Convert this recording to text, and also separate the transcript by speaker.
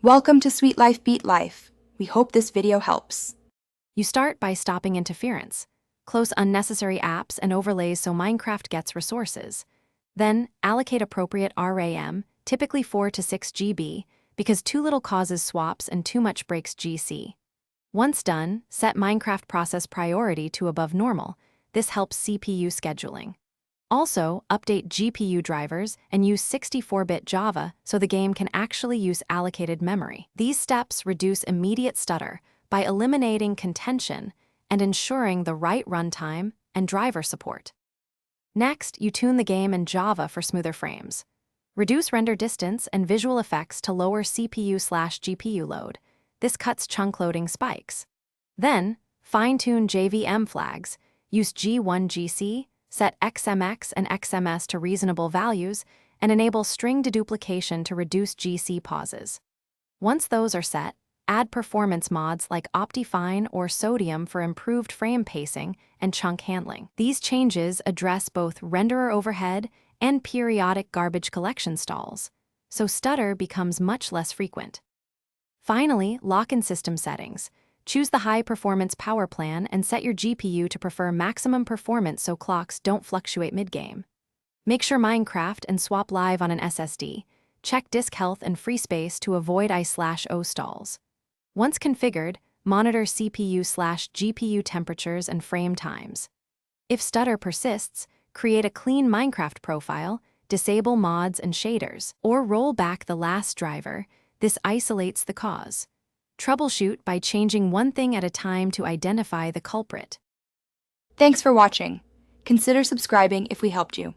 Speaker 1: Welcome to Sweet Life Beat Life. We hope this video helps.
Speaker 2: You start by stopping interference. Close unnecessary apps and overlays so Minecraft gets resources. Then, allocate appropriate RAM, typically 4 to 6 GB, because too little causes swaps and too much breaks GC. Once done, set Minecraft process priority to above normal. This helps CPU scheduling. Also, update GPU drivers and use 64-bit Java so the game can actually use allocated memory. These steps reduce immediate stutter by eliminating contention and ensuring the right runtime and driver support. Next, you tune the game in Java for smoother frames. Reduce render distance and visual effects to lower CPU/GPU load. This cuts chunk loading spikes. Then, fine-tune JVM flags. Use G1GC, set XMX and XMS to reasonable values, and enable string deduplication to reduce GC pauses. Once those are set, add performance mods like Optifine or Sodium for improved frame pacing and chunk handling. These changes address both renderer overhead and periodic garbage collection stalls, so stutter becomes much less frequent. Finally, lock in system settings. Choose the high-performance power plan and set your GPU to prefer maximum performance so clocks don't fluctuate mid-game. Make sure Minecraft and swap live on an SSD. Check disk health and free space to avoid I/O stalls. Once configured, monitor CPU/GPU temperatures and frame times. If stutter persists, create a clean Minecraft profile, disable mods and shaders, or roll back the last driver. This isolates the cause. Troubleshoot by changing one thing at a time to identify the culprit.
Speaker 1: Thanks for watching. Consider subscribing if we helped you.